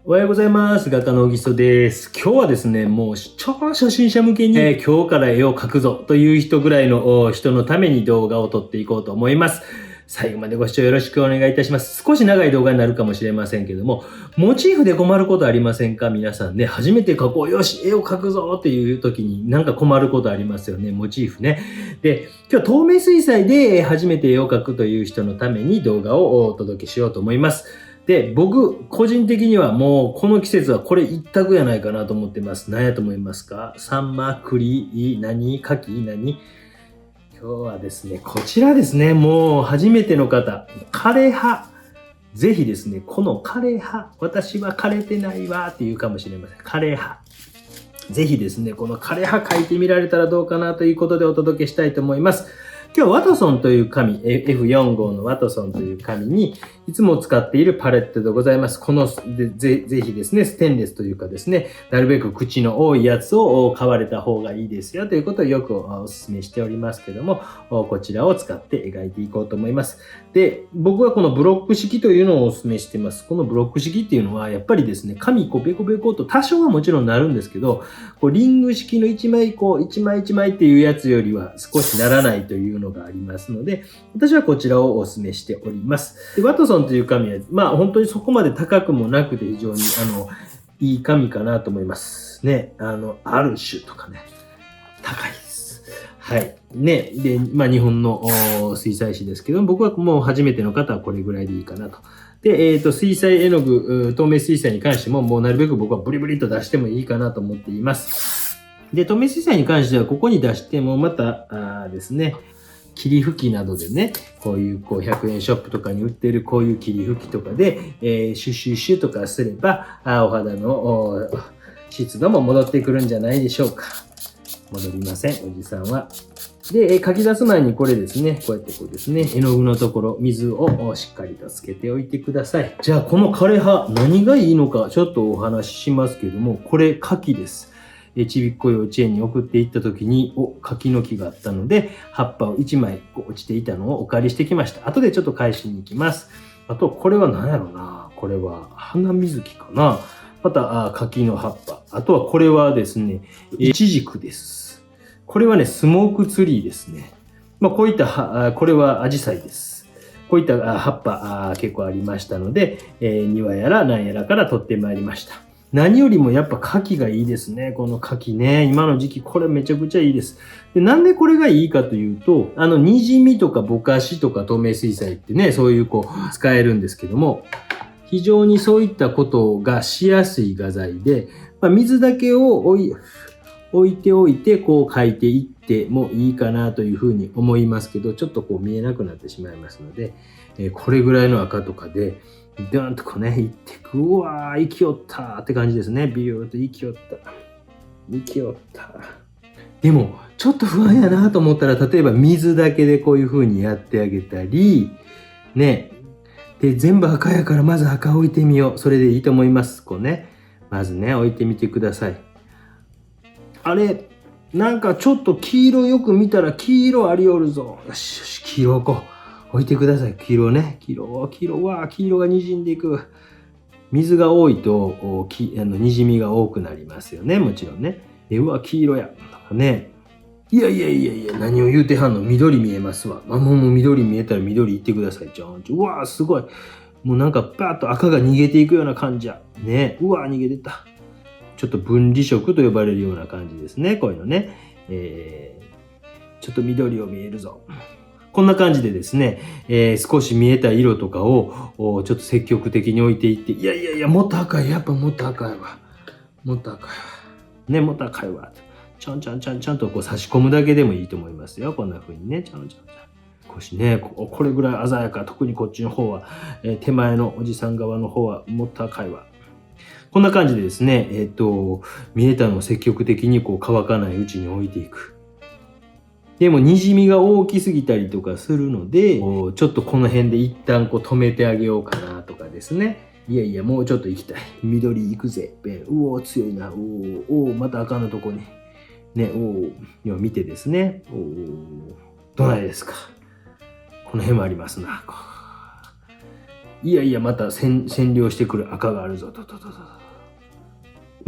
おはようございます。画家の小木曽です。今日はですね、もう超初心者向けに、今日から絵を描くぞという人ぐらいの人のために動画を撮っていこうと思います。最後までご視聴よろしくお願いいたします。少し長い動画になるかもしれませんけども、モチーフで困ることありませんか？皆さんね、初めて描こう。よし、絵を描くぞっていう時になんか困ることありますよね。モチーフね。で、今日は透明水彩で初めて絵を描くという人のために動画をお届けしようと思います。で、僕、個人的にはもう、この季節はこれ一択やないかなと思ってます。何やと思いますか？サンマ、栗、柿、何？今日はですね、こちらですね、もう初めての方、枯葉。ぜひですね、この枯葉、私は枯れてないわって言うかもしれません。枯葉。ぜひですね、この枯葉描いてみられたらどうかなということでお届けしたいと思います。今日はワトソンという紙、F4 号のワトソンという紙にいつも使っているパレットでございます。このぜひですね、ステンレスというかですね、なるべく口の多いやつを買われた方がいいですよということをよくお勧めしておりますけども、こちらを使って描いていこうと思います。で、僕はこのブロック式というのをお勧めしています。このブロック式っていうのはやっぱりですね、紙ベコベコと多少はもちろんなるんですけど、リング式の一枚一枚っていうやつよりは少しならないというのがありますので、私はこちらをお勧めしております。でワトソンという紙は、本当にそこまで高くもなくて非常にいい紙かなと思います。ね、アルシュとかね、高いです。はい。ね、で、日本の水彩紙ですけど、僕はもう初めての方はこれぐらいでいいかなと。で、水彩絵の具、透明水彩に関しても、もうなるべく僕はブリブリと出してもいいかなと思っています。で、透明水彩に関しては、ここに出しても、またですね、霧吹きなどでね、こういう100円ショップとかに売っているこういう霧吹きとかで、シュシュシュとかすれば、お肌の湿度も戻ってくるんじゃないでしょうか。戻りません、おじさんは。で、書き出す前にこれですね、こうやってこうですね、絵の具のところ、水をしっかりとつけておいてください。じゃあ、この枯葉、何がいいのか、ちょっとお話ししますけども、これ、柿です。ちびっこ幼稚園に送っていった時に、柿の木があったので、葉っぱを1枚落ちていたのをお借りしてきました。後でちょっと返しに行きます。あと、これは何やろな。これは花水木かな。また、柿の葉っぱ。あとはこれはですね、イチジクです。これはね、スモークツリーですね。こういったこれはアジサイです。こういった葉っぱ結構ありましたので、庭やら何やらから取ってまいりました。何よりもやっぱ柿がいいですね。この柿ね。今の時期これめちゃくちゃいいです。で、なんでこれがいいかというと、にじみとかぼかしとか透明水彩ってね、そういう使えるんですけども、非常にそういったことがしやすい画材で、水だけを置いておいて描いていってもいいかなというふうに思いますけど、ちょっと見えなくなってしまいますので、これぐらいの赤とかでドーンといってく、うわー生きよったって感じですね。ビューッと生きよった。でもちょっと不安やなと思ったら、例えば水だけでこういうふうにやってあげたりね。で、全部赤やからまず赤置いてみよう。それでいいと思います。まずね、置いてみてください。あれ、なんかちょっと黄色よく見たら黄色ありおるぞ。よしよし、黄色置いてください。黄色ね。黄色が滲んでいく。水が多いとにじみが多くなりますよね。もちろんね。うわ、黄色や。ね。いや、何を言うてはんの？緑見えますわ。もう緑見えたら緑言ってください。うわ、すごい。もうなんかパーッと赤が逃げていくような感じや。ね。うわ、逃げてた。ちょっと分離色と呼ばれるような感じですね。こういうのね。ちょっと緑を見えるぞ。こんな感じでですね、少し見えた色とかをちょっと積極的に置いていって、いや、もっと赤い。やっぱもっと赤いわ。ね、もっと赤いわ。ちゃんと差し込むだけでもいいと思いますよ。こんな風にね。少しね、これぐらい鮮やか。特にこっちの方は、手前のおじさん側の方はもっと赤いわ。こんな感じでですね、見えたのを積極的に乾かないうちに置いていく。でも、にじみが大きすぎたりとかするので、ちょっとこの辺で一旦止めてあげようかなとかですね。いや、もうちょっと行きたい。緑行くぜ。うお、強いな。また赤のとこに。ね、今見てですね。どないですか。この辺もありますな。いやいやまた占領してくる赤があるぞと。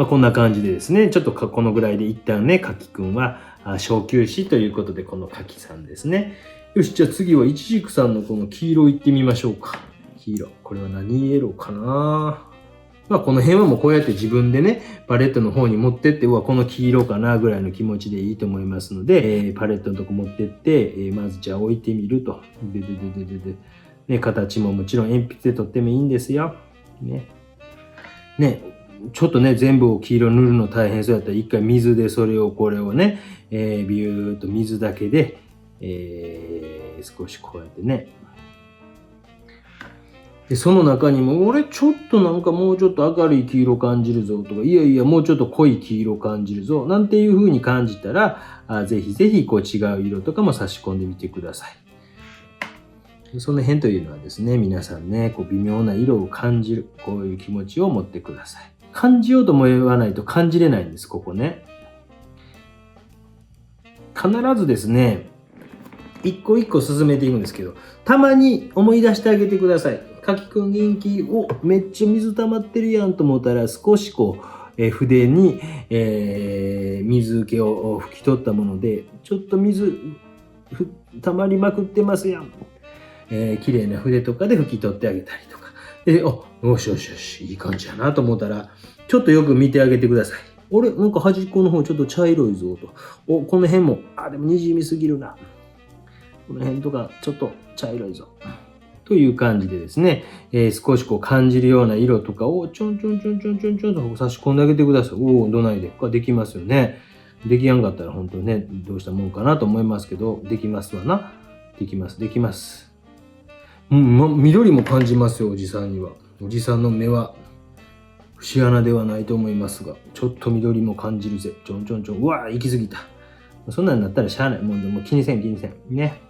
こんな感じでですね、ちょっとこのぐらいで一旦ね、柿くんは小休止ということで、この柿さんですね。よし、じゃあ次はイチジクさんのこの黄色いってみましょうか。黄色。これは何色かな。この辺はもうこうやって自分でね、パレットの方に持ってって、この黄色かなぐらいの気持ちでいいと思いますので、パレットのとこ持ってって、まずじゃあ置いてみると。ね、形ももちろん鉛筆で取ってもいいんですよ。ね。ちょっとね、全部を黄色塗るの大変そうやったら、一回水でこれをね、ビューっと水だけで、少しこうやってね。で、その中にも、俺ちょっとなんかもうちょっと明るい黄色感じるぞとか、いやいやもうちょっと濃い黄色感じるぞ、なんていう風に感じたら、ぜひぜひこう違う色とかも差し込んでみてください。その辺というのはですね、皆さんね、こう微妙な色を感じる、こういう気持ちを持ってください。感じようとも言わないと感じれないんです、ここね。必ずですね、一個一個進めていくんですけど、たまに思い出してあげてください。柿くん元気、めっちゃ水溜まってるやんと思ったら、少しこう、筆に、水気を拭き取ったもので、ちょっと水溜まりまくってますやん。綺麗な筆とかで拭き取ってあげたりとか。で、よし、いい感じやなと思ったら、ちょっとよく見てあげてください。なんか端っこの方ちょっと茶色いぞと。この辺も、でも滲みすぎるな。この辺とかちょっと茶色いぞ。という感じでですね、少しこう感じるような色とかをちょんと差し込んであげてください。どないでかできますよね。できやんかったら本当にね、どうしたもんかなと思いますけど、できますわな。できます。緑も感じますよ、おじさんには。おじさんの目は節穴ではないと思いますが、ちょっと緑も感じるぜ。ちょん。行き過ぎた。そんなんなったらしゃあない。もう気にせん。ね。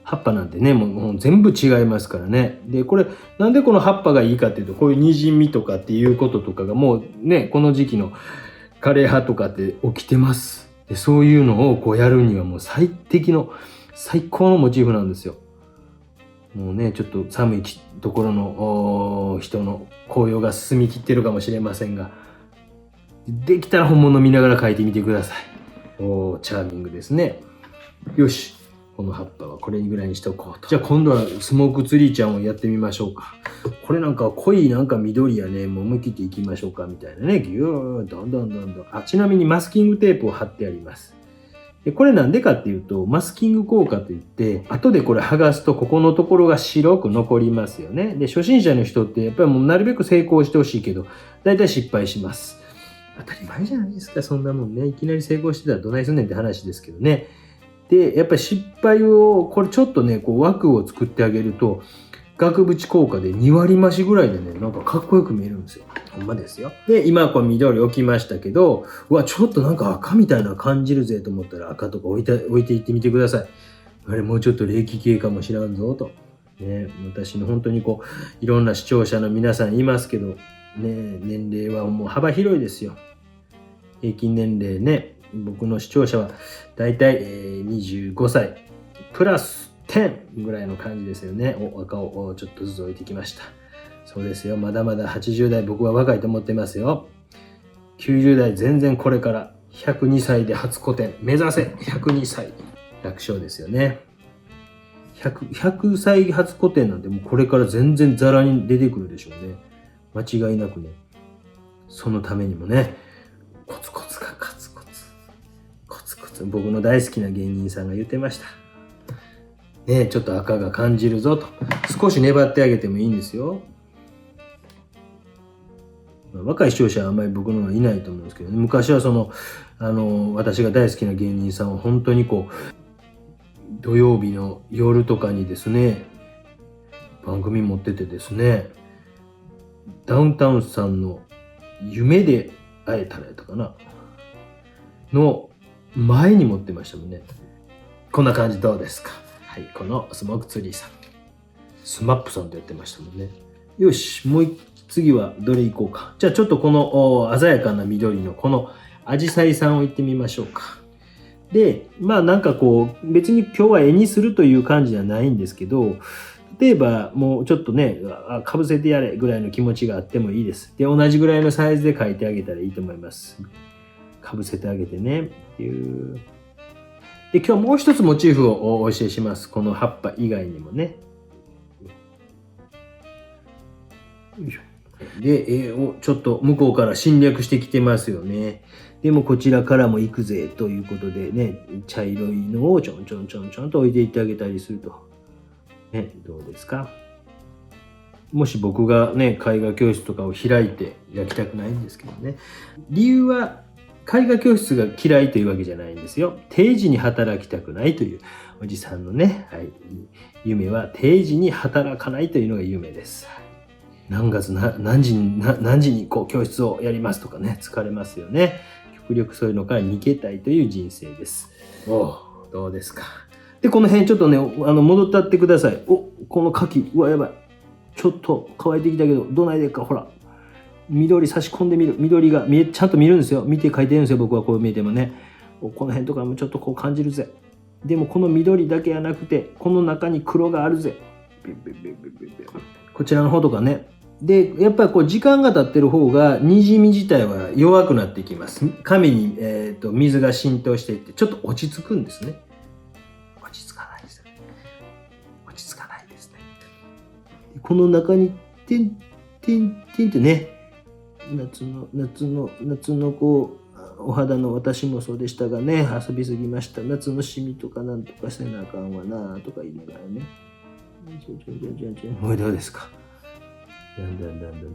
葉っぱなんてね、もう全部違いますからね。で、これ、なんでこの葉っぱがいいかっていうと、こういう滲みとかっていうこととかがもうね、この時期の枯れ葉とかって起きてます。で、そういうのをこうやるにはもう最高のモチーフなんですよ。もうね、ちょっと寒いところの人の紅葉が進みきってるかもしれませんが、できたら本物見ながら描いてみてください。チャーミングですね。よし。この葉っぱはこれぐらいにしておこうと。じゃあ今度はスモークツリーちゃんをやってみましょうか。これなんか濃いなんか緑やね、もう思い切っていきましょうかみたいなね。ギューどんどん。ちなみにマスキングテープを貼ってあります。でこれなんでかっていうと、マスキング効果といって、後でこれ剥がすとここのところが白く残りますよね。で、初心者の人ってやっぱりもうなるべく成功してほしいけど、だいたい失敗します。当たり前じゃないですか、そんなもんね。いきなり成功してたらどないすんねんって話ですけどね。で、やっぱり失敗を、これちょっとね、こう枠を作ってあげると、額縁効果で2割増しぐらいでね、なんかかっこよく見えるんですよ。ほんまですよ。で、今これ緑置きましたけど、ちょっとなんか赤みたいな感じるぜと思ったら赤とか置いていってみてください。あれもうちょっと冷気系かもしらんぞと。ね、私の本当にこう、いろんな視聴者の皆さんいますけど、ね、年齢はもう幅広いですよ。平均年齢ね、僕の視聴者はだいたい25歳プラス10ぐらいの感じですよね。赤をちょっとずつ置いてきました。そうですよ。まだまだ80代僕は若いと思ってますよ。90代全然これから102歳で初個展目指せ102歳楽勝ですよね。100歳初個展なんてもうこれから全然ザラに出てくるでしょうね。間違いなくね。そのためにもね、コツコツ僕の大好きな芸人さんが言ってました。ね、ちょっと赤が感じるぞと。少し粘ってあげてもいいんですよ。若い視聴者はあんまり僕のはいないと思うんですけどね。昔は私が大好きな芸人さんは本当にこう、土曜日の夜とかにですね、番組持っててですね、ダウンタウンさんの夢で会えたらやったかなの前に持ってましたもんね。こんな感じどうですか。はい、このスモークツリーさん、スマップさんとやってましたもんね。よし、次はどれいこうか。じゃあちょっとこの鮮やかな緑のこのアジサイさんをいってみましょうか。で、なんかこう別に今日は絵にするという感じじゃないんですけど、例えばもうちょっとね、かぶせてやれぐらいの気持ちがあってもいいです。で、同じぐらいのサイズで描いてあげたらいいと思います。かぶせてあげてねっていう。で、今日もう一つモチーフをお教えします。この葉っぱ以外にもね。よいしょ。で、ちょっと向こうから侵略してきてますよね。でもこちらからも行くぜということでね、茶色いのをちょんちょんちょんちょんと置いていってあげたりすると。ね、どうですか？もし僕がね、絵画教室とかを開いて焼きたくないんですけどね。理由は絵画教室が嫌いというわけじゃないんですよ。定時に働きたくないというおじさんのね、はい、夢は定時に働かないというのが夢です。何月何時にこう教室をやりますとかね、疲れますよね。極力そういうのから逃げたいという人生です。どうですか。で、この辺ちょっとね、戻ったってください。この柿、うわ、やばい。ちょっと乾いてきたけど、どないでっか、ほら。緑差し込んでみる。緑がちゃんと見るんですよ。見て書いてるんですよ、僕はこう見えてもね。この辺とかもちょっとこう感じるぜ。でもこの緑だけじゃなくて、この中に黒があるぜ。こちらの方とかね。で、やっぱりこう時間が経ってる方が、にじみ自体は弱くなってきます。紙に、水が浸透していって、ちょっと落ち着くんですね。落ち着かないですね。落ち着かないですね。この中に、てんってね、夏のこう、お肌の私もそうでしたがね、遊びすぎました。夏のシミとかなんとかせなあかんわなとか言いながらね。どうですか？だん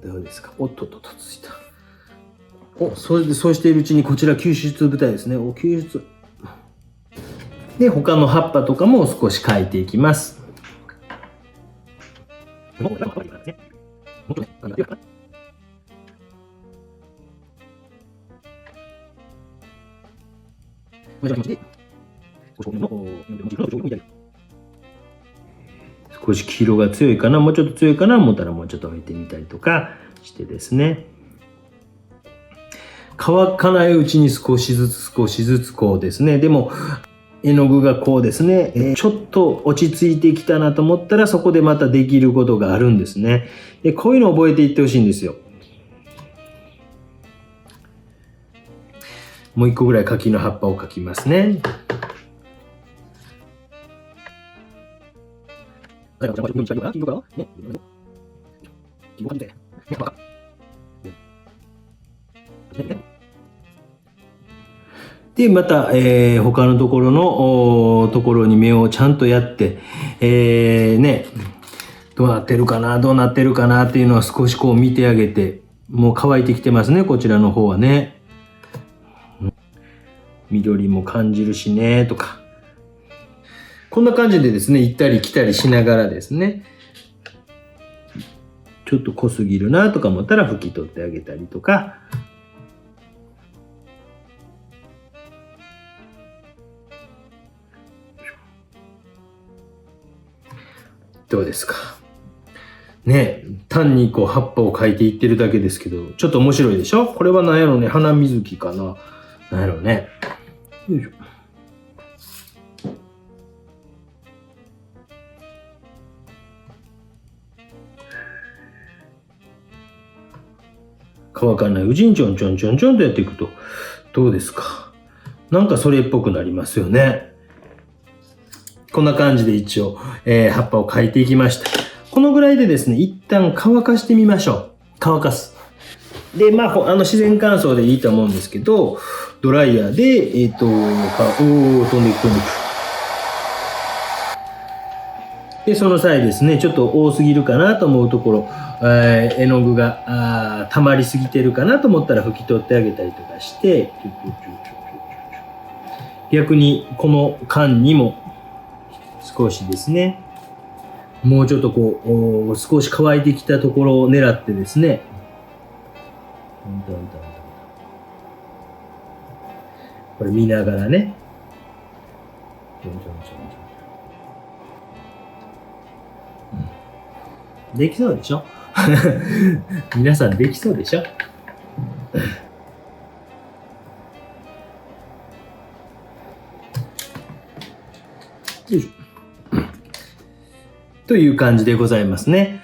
どうですか？おっとっとついた。そうしているうちにこちら吸湿部隊ですね。吸湿。で、他の葉っぱとかも少し描いていきます。少し黄色が強いかな、もうちょっと強いかな思ったらもうちょっと置いてみたりとかしてですね。乾かないうちに少しずつこうですね。でも絵の具がこうですね、ちょっと落ち着いてきたなと思ったらそこでまたできることがあるんですね。で、こういうのを覚えていってほしいんですよ。もう一個ぐらい柿の葉っぱを描きますね。で、また、他のところに目をちゃんとやって、ね、どうなってるかなっていうのは少しこう見てあげて、もう乾いてきてますね、こちらの方はね。緑も感じるしね、とか。こんな感じでですね、行ったり来たりしながらですね、ちょっと濃すぎるなとか思ったら拭き取ってあげたりとか、どうですかね。単にこう葉っぱを描いていってるだけですけど、ちょっと面白いでしょ？これは何やろね、花水木かな。何やろね。よいしょ。乾かないうちにちょんちょんとやっていくと、どうですか？なんかそれっぽくなりますよね。こんな感じで一応、葉っぱを描いていきました。このぐらいでですね、一旦乾かしてみましょう。乾かす。で、自然乾燥でいいと思うんですけど、ドライヤーで、飛んでいく。で、その際ですね、ちょっと多すぎるかなと思うところ、絵の具が溜まりすぎてるかなと思ったら拭き取ってあげたりとかして、逆にこの間にも少しですね、もうちょっとこう、少し乾いてきたところを狙ってですね、これ見ながらね、できそうでしょ？皆さんできそうでしょ？よいしょ。という感じでございますね。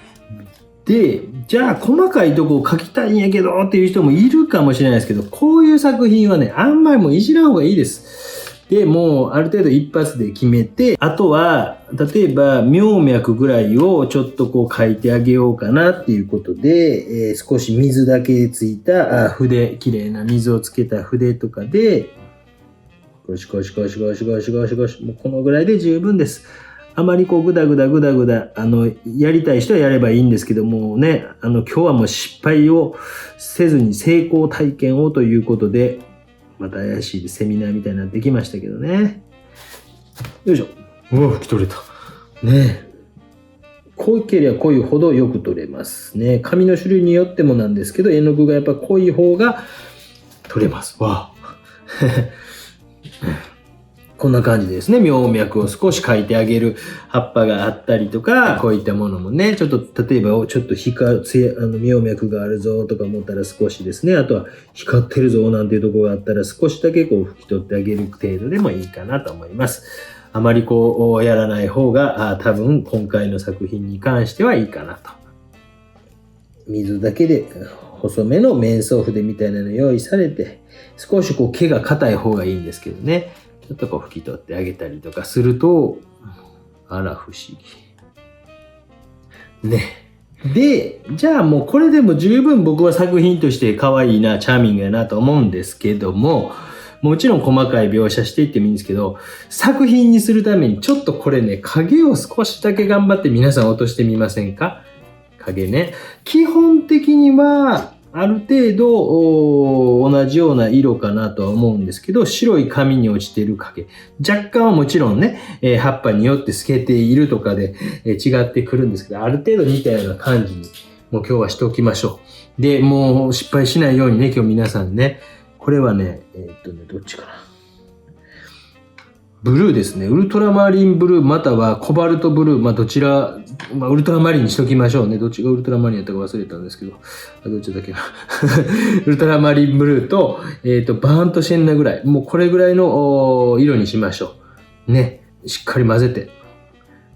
で、じゃあ細かいとこを書きたいんやけどっていう人もいるかもしれないですけど、こういう作品はね、あんまりもういじらん方がいいです。で、もうある程度一発で決めて、あとは、例えば、妙脈ぐらいをちょっとこう書いてあげようかなっていうことで、少し水だけついた筆、綺麗な水をつけた筆とかで、ゴシゴシゴシゴシゴシゴシゴシ、もうこのぐらいで十分です。あまりこうグダグダグダグダ、やりたい人はやればいいんですけどもね、今日はもう失敗をせずに成功体験をということで、また怪しいセミナーみたいになってきましたけどね。よいしょ。うわ、拭き取れた。ねえ。濃ければ濃いほどよく取れますね。紙の種類によってもなんですけど、絵の具がやっぱ濃い方が取れます。わこんな感じですね。妙脈を少し描いてあげる葉っぱがあったりとか、こういったものもね、ちょっと、例えば、ちょっと妙脈があるぞとか思ったら少しですね。あとは、光ってるぞなんていうところがあったら少しだけこう拭き取ってあげる程度でもいいかなと思います。あまりこう、やらない方が、多分今回の作品に関してはいいかなと。水だけで、細めの面相筆みたいなの用意されて、少しこう毛が硬い方がいいんですけどね。ちょっとこう拭き取ってあげたりとかすると、あら不思議。ね。で、じゃあもうこれでも十分僕は作品として可愛いな、チャーミングやなと思うんですけども、もちろん細かい描写していってもいいんですけど、作品にするためにちょっとこれね、影を少しだけ頑張って皆さん落としてみませんか？影ね。基本的には、ある程度同じような色かなとは思うんですけど、白い紙に落ちている影。若干はもちろんね、葉っぱによって透けているとかで、違ってくるんですけど、ある程度似たような感じにもう今日はしておきましょう。で、もう失敗しないようにね、今日皆さんね、これはね、どっちかな。ブルーですね。ウルトラマリンブルーまたはコバルトブルー。まあどちら、ウルトラマリンにしときましょうね。どっちがウルトラマリンやったか忘れたんですけど。どっちだっけな。ウルトラマリンブルーと、バーンとシェンナぐらい。もうこれぐらいの色にしましょう。ね。しっかり混ぜて。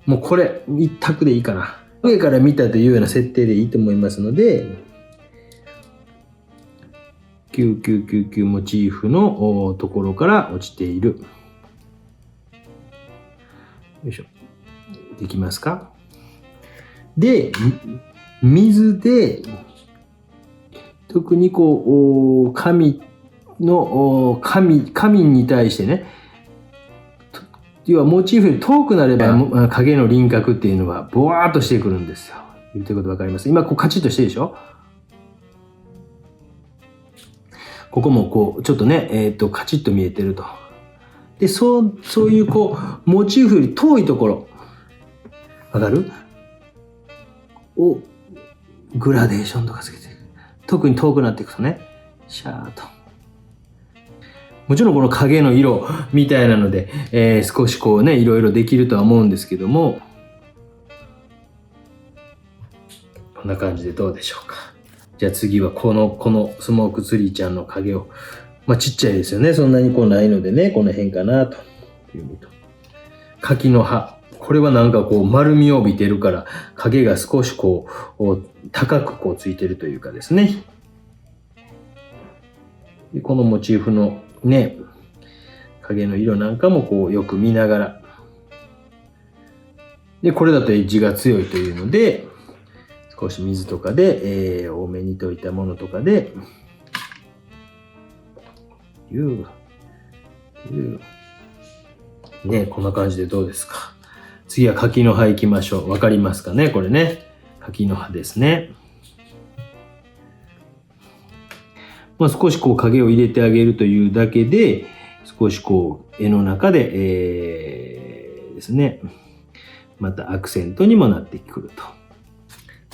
もうこれ、一択でいいかな。上から見たというような設定でいいと思いますので、9999モチーフのところから落ちている。よいしょ。できますか？で、水で、特にこう、紙に対してね、要はモチーフに遠くなれば影の輪郭っていうのはボワーっとしてくるんですよ。言ってることわかります？今こうカチッとしてるでしょ？ここもこう、ちょっとね、カチッと見えてると。で、そういうこう、モチーフより遠いところ、わかる？を、グラデーションとかつけて、特に遠くなっていくとね、シャーっと。もちろんこの影の色みたいなので、少しこうね、いろいろできるとは思うんですけども、こんな感じでどうでしょうか。じゃあ次はこのスモークツリーちゃんの影を、まあちっちゃいですよね。そんなにこうないのでね、この辺かなというのと。柿の葉。これはなんかこう丸みを帯びてるから影が少しこう高くこうついてるというかですね。でこのモチーフのね、影の色なんかもこうよく見ながら。で、これだとエッジが強いというので、少し水とかで、多めに溶いたものとかで、ね、こんな感じでどうですか。次は柿の葉行きましょう。わかりますかね、これね。柿の葉ですね。まあ、少しこう影を入れてあげるというだけで、少しこう絵の中で、ですね、またアクセントにもなってくると。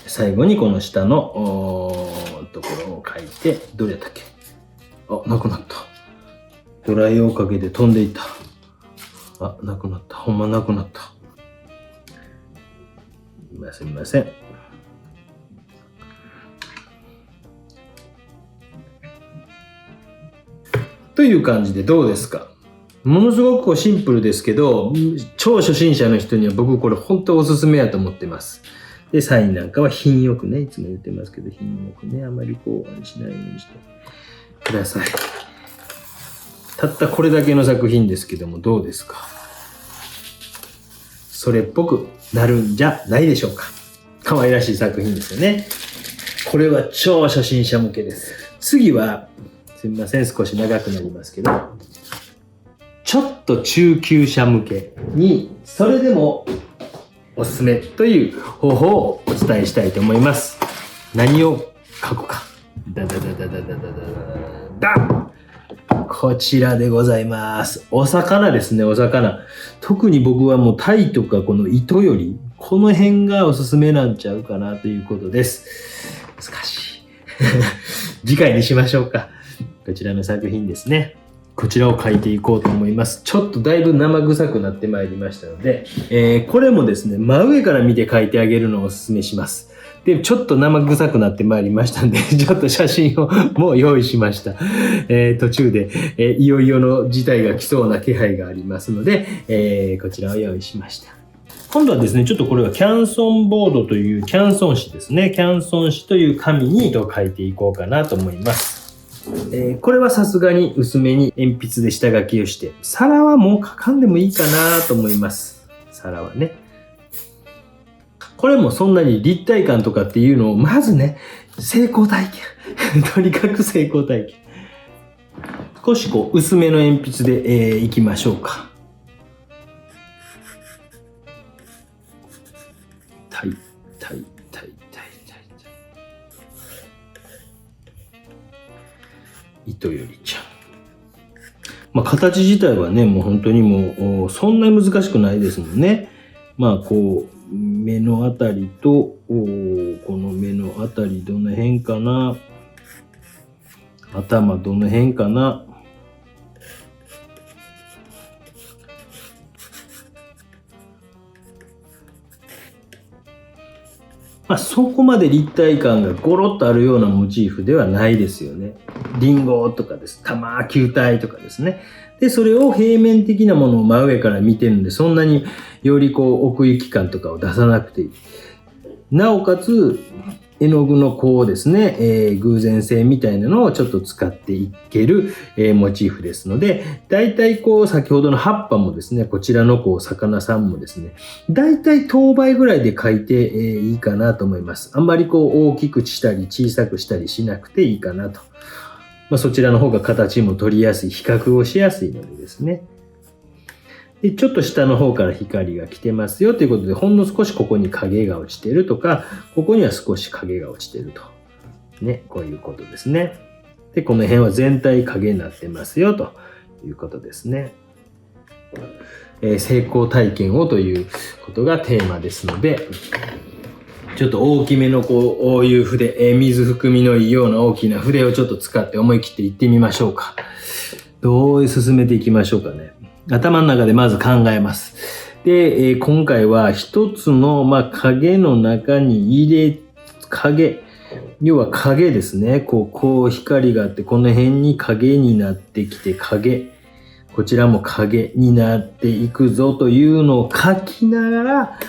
最後にこの下のところを書いて、どれだっけ？あ、なくなった。ドライをかけて飛んでいた。あ、なくなった。ほんまなくなった。すみません。という感じでどうですか？ものすごくこうシンプルですけど、超初心者の人には僕これ本当おすすめやと思ってます。で、サインなんかは品よくね、いつも言ってますけど、品よくね、あまりこう、あれしないようにしてください。たったこれだけの作品ですけども、どうですか？それっぽくなるんじゃないでしょうか。可愛らしい作品ですよね。これは超初心者向けです。次は、すみません、少し長くなりますけど、ちょっと中級者向けに、それでもおすすめという方法をお伝えしたいと思います。何を書くか。ダダダダダダダダダ。こちらでございます。お魚ですね、お魚。特に僕はもうタイとかこの糸より、この辺がおすすめなんちゃうかなということです。難しい。次回にしましょうか。こちらの作品ですね。こちらを書いていこうと思います。ちょっとだいぶ生臭くなってまいりましたので、これもですね、真上から見て書いてあげるのをお勧めします。で、ちょっと生臭くなってまいりましたんで、ちょっと写真をもう用意しました。途中で、いよいよの事態が来そうな気配がありますので、こちらを用意しました。今度はですね、ちょっとこれはキャンソンボードというキャンソン紙ですね。キャンソン紙という紙に書いていこうかなと思います。これはさすがに薄めに鉛筆で下書きをして、皿はもう書かんでもいいかなと思います。皿はね。これもそんなに立体感とかっていうのを、まずね、成功体験。とにかく成功体験。少しこう薄めの鉛筆で、いきましょうか。タイ。糸よりちゃん。まあ、形自体はね、もう本当にもう、そんなに難しくないですもんね。まあ、こう、目のあたりと、この目のあたりどの辺かな。頭どの辺かな。まあ、そこまで立体感がゴロッとあるようなモチーフではないですよね。リンゴとかです。玉球体とかですね。で、それを平面的なものを真上から見てるんで、そんなによりこう奥行き感とかを出さなくていい。なおかつ、絵の具のこうですね、偶然性みたいなのをちょっと使っていける、モチーフですので、だいたいこう先ほどの葉っぱもですね、こちらのこう魚さんもですね、だいたい等倍ぐらいで描いて、いいかなと思います。あんまりこう大きくしたり小さくしたりしなくていいかなと。まあ、そちらの方が形も取りやすい、比較をしやすいのでですね。で、ちょっと下の方から光が来てますよということで、ほんの少しここに影が落ちてるとか、ここには少し影が落ちてると。ね、こういうことですね。で、この辺は全体影になってますよということですね。成功体験をということがテーマですので、ちょっと大きめのこういう筆、水含みのいいような大きな筆をちょっと使って思い切っていってみましょうか。どう進めていきましょうかね。頭の中でまず考えます。で、今回は一つの、影の中に要は影ですね。こう光があって、この辺に影になってきてこちらも影になっていくぞというのを描きながら、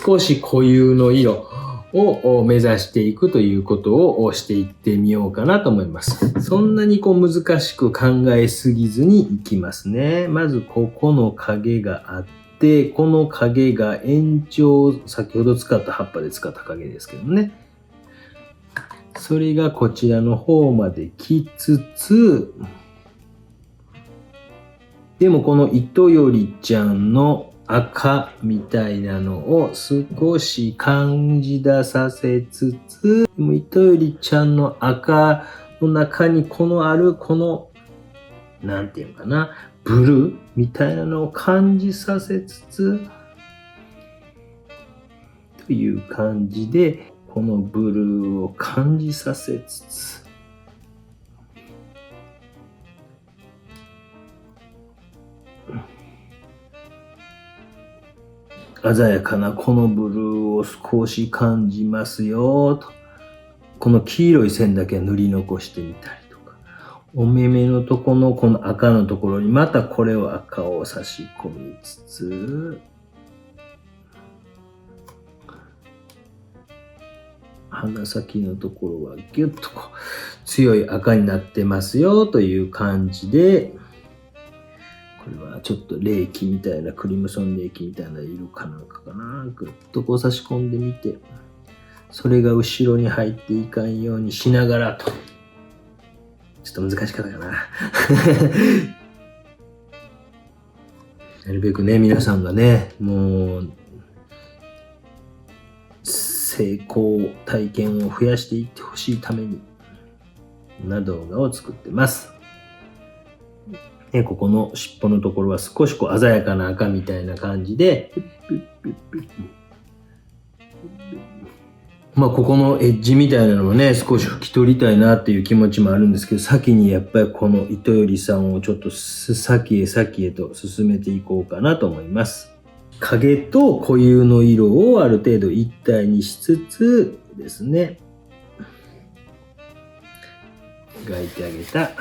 少し固有の色を目指していくということをしていってみようかなと思います。そんなに難しく考えすぎずにいきますね。まずここの影があって、この影が延長、先ほど使った葉っぱで使った影ですけどね。それがこちらの方まで来つつ、でもこの糸よりちゃんの赤みたいなのを少し感じ出させつつ、でも糸よりちゃんの赤の中になんていうのかな、ブルーみたいなのを感じさせつつ、という感じで、このブルーを感じさせつつ、鮮やかなこのブルーを少し感じますよと。この黄色い線だけ塗り残してみたりとか。お目目のとこのこの赤のところにまたこれを赤を差し込みつつ、鼻先のところはギュッとこう強い赤になってますよという感じで、これはちょっと冷気みたいな、クリムソン冷気みたいな色かなんかかな。ぐっとこう差し込んでみて、それが後ろに入っていかんようにしながらと。ちょっと難しかったかな。なるべくね、皆さんがね、もう、成功体験を増やしていってほしいために、こんな動画を作ってます。ここの尻尾のところは少しこう鮮やかな赤みたいな感じで、まあここのエッジみたいなのもね、少し拭き取りたいなっていう気持ちもあるんですけど、先にやっぱりこの糸よりさんをちょっと先へと進めていこうかなと思います。影と固有の色をある程度一体にしつつですね、描いてあげた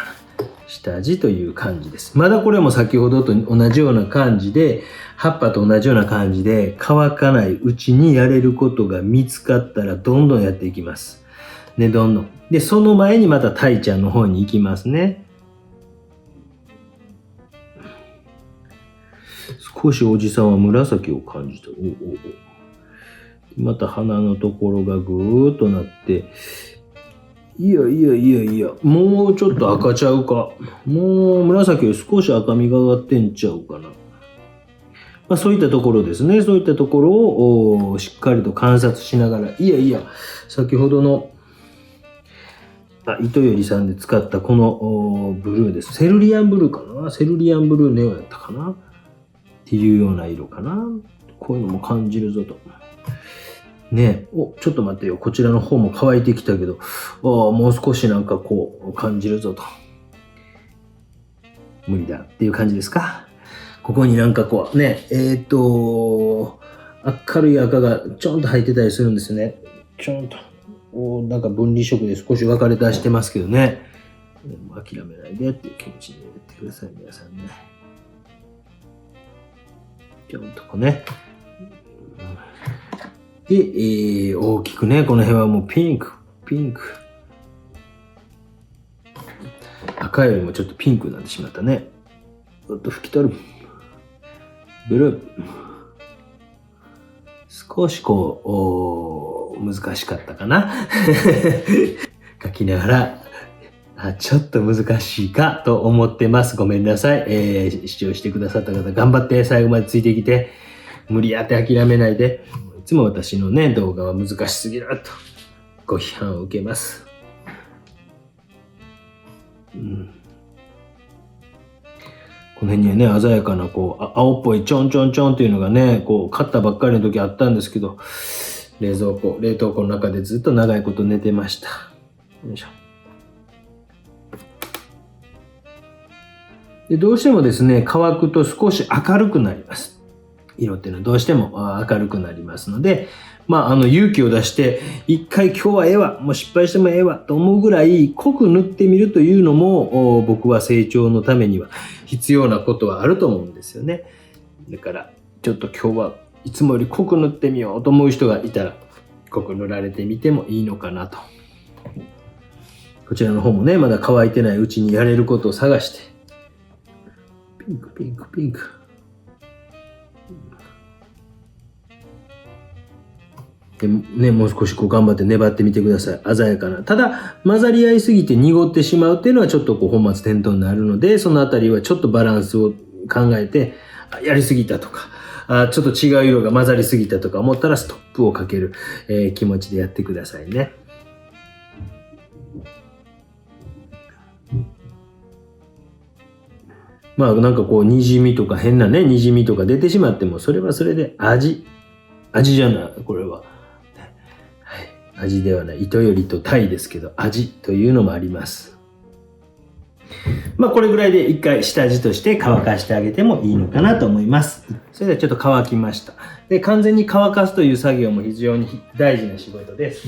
下地という感じです。まだこれも先ほどと同じような感じで、葉っぱと同じような感じで乾かないうちにやれることが見つかったらどんどんやっていきます。ね、どんどん。で、その前にまたタイちゃんの方に行きますね。少しおじさんは紫を感じた。また鼻のところがぐーっとなって、いや、もうちょっと赤ちゃうか。もう紫より少し赤みが上がってんちゃうかな。まあそういったところですね。そういったところをしっかりと観察しながら、先ほどの糸よりさんで使ったこのブルーです。セルリアンブルーかな。セルリアンブルーネオやったかなっていうような色かな。こういうのも感じるぞと。ねえ、ちょっと待ってよ。こちらの方も乾いてきたけど、もう少しなんかこう感じるぞと。無理だっていう感じですか。ここになんかこうね、明るい赤がちょんと入ってたりするんですよね。ちょんと。なんか分離色で少し分かれたりしてますけどね。諦めないでっていう気持ちでやってください、皆さんね。ちょんとこうね。で、大きくね、この辺はもうピンク。赤よりもちょっとピンクになってしまったね。ちょっと拭き取る。ブルー。少しこう、難しかったかな。書きながら、ちょっと難しいかと思ってます。ごめんなさい。視聴してくださった方、頑張って最後までついてきて、無理やって諦めないで。いつも私のね、動画は難しすぎるとご批判を受けます。この辺にはね、鮮やかなこう青っぽいちょんっていうのがね、こう買ったばっかりの時あったんですけど、冷凍庫の中でずっと長いこと寝てました。よいしょ。で、どうしてもですね、乾くと少し明るくなります。色っていうのはどうしても明るくなりますので、勇気を出して、一回今日はええわ、もう失敗してもええわと思うぐらい濃く塗ってみるというのも、僕は成長のためには必要なことはあると思うんですよね。だから、ちょっと今日はいつもより濃く塗ってみようと思う人がいたら、濃く塗られてみてもいいのかなと。こちらの方もね、まだ乾いてないうちにやれることを探して、ピンク。でね、もう少しこう頑張って粘ってみてください。鮮やかな。ただ、混ざり合いすぎて濁ってしまうっていうのはちょっとこう本末転倒になるので、そのあたりはちょっとバランスを考えて、やりすぎたとか、ちょっと違う色が混ざりすぎたとか思ったらストップをかける、気持ちでやってくださいね。なんかこうにじみとか変なね、にじみとか出てしまっても、それはそれで味じゃない、これは。味ではない。糸よりとタイですけど、味というのもあります。これぐらいで一回下地として乾かしてあげてもいいのかなと思います。それではちょっと乾きました。で、完全に乾かすという作業も非常に大事な仕事です。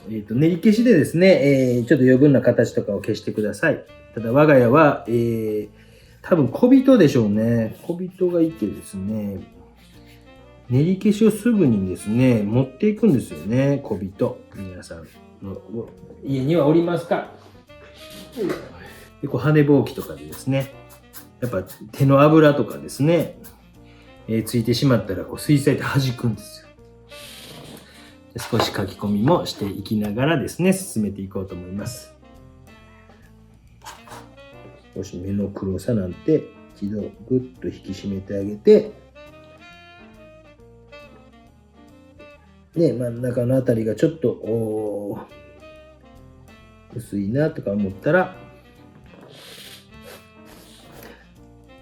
練り消しでですね、ちょっと余分な形とかを消してください。ただ我が家は、多分小人でしょうね。小人がいてですね、練り消しをすぐにですね、持っていくんですよね、小人。皆さんの家にはおりますか？でこう羽ぼうきとかでですね、やっぱ手の油とかですね、ついてしまったらこう水彩で弾くんですよ。少し書き込みもしていきながらですね、進めていこうと思います。少し目の黒さなんて一度ぐっと引き締めてあげて、ね、真ん中のあたりがちょっと薄いなとか思ったら、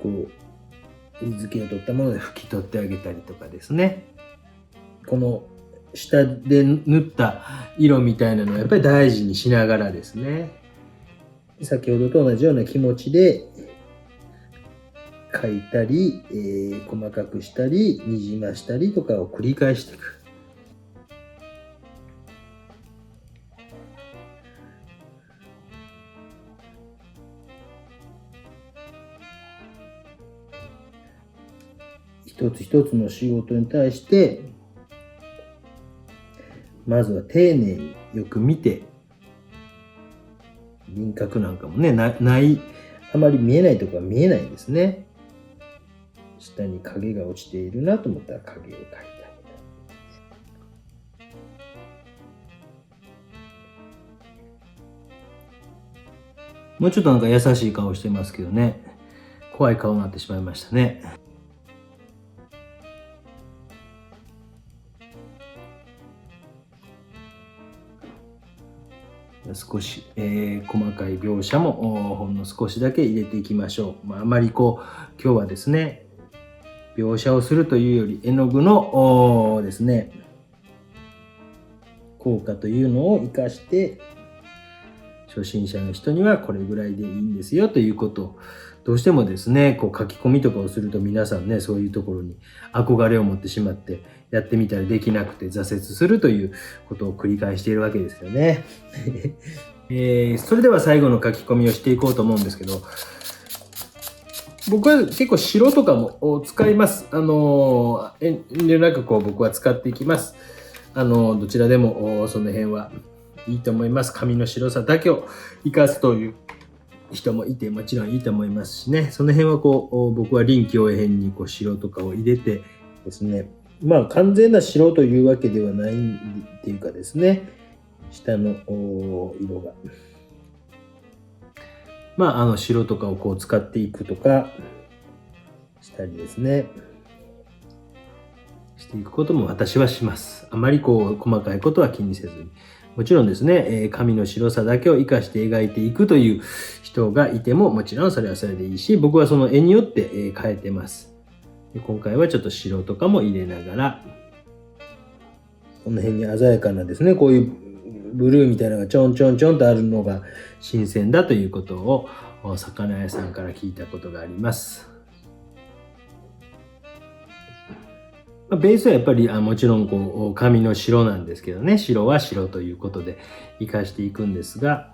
こう水気を取ったもので拭き取ってあげたりとかですね。この下で塗った色みたいなのをやっぱり大事にしながらですね、先ほどと同じような気持ちで描いたり、細かくしたりにじましたりとかを繰り返していく。一つ一つの仕事に対してまずは丁寧によく見て、輪郭なんかもね、あまり見えないところは見えないんですね。下に影が落ちているなと思ったら影を描いてあげた。もうちょっとなんか優しい顔してますけどね、怖い顔になってしまいましたね。少し、細かい描写もほんの少しだけ入れていきましょう。あまり今日はですね、描写をするというより絵の具のですね、効果というのを生かして、初心者の人にはこれぐらいでいいんですよということを、どうしてもですね、こう書き込みとかをすると皆さんね、そういうところに憧れを持ってしまって、やってみたらできなくて挫折するということを繰り返しているわけですよね。それでは最後の書き込みをしていこうと思うんですけど、僕は結構白とかも使います。遠慮なく僕は使っていきます。どちらでもその辺はいいと思います。紙の白さだけを生かすという人もいてもちろんいいと思いますしね。その辺は僕は臨機応変に白とかを入れてですね。完全な白というわけではないっていうかですね。下の色が。白とかを使っていくとかしたりですね。していくことも私はします。あまり細かいことは気にせずに。もちろんですね、紙の白さだけを生かして描いていくという人がいてももちろんそれはそれでいいし、僕はその絵によって変えてます。今回はちょっと白とかも入れながら、この辺に鮮やかなですね、こういうブルーみたいなのがちょんちょんちょんとあるのが新鮮だということを魚屋さんから聞いたことがあります。ベースはやっぱりもちろん紙の白なんですけどね、白は白ということで生かしていくんですが、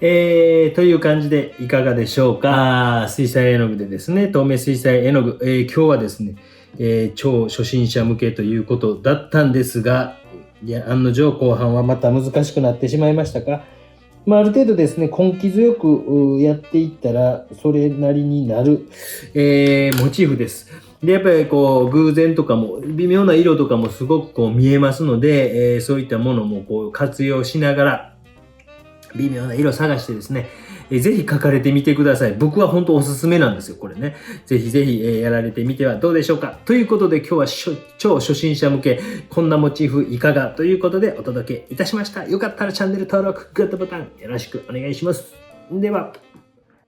という感じでいかがでしょうか。水彩絵の具でですね、透明水彩絵の具、今日はですね、超初心者向けということだったんですが、いや、案の定後半はまた難しくなってしまいましたか？ある程度ですね、根気強くやっていったら、それなりになる、モチーフです。で、やっぱり偶然とかも、微妙な色とかもすごく見えますので、そういったものも活用しながら、微妙な色探してですね、ぜひ描かれてみてください。僕は本当おすすめなんですよ、これね。ぜひぜひ、やられてみてはどうでしょうか。ということで今日は超初心者向け、こんなモチーフいかがということでお届けいたしました。よかったらチャンネル登録、グッドボタンよろしくお願いします。では。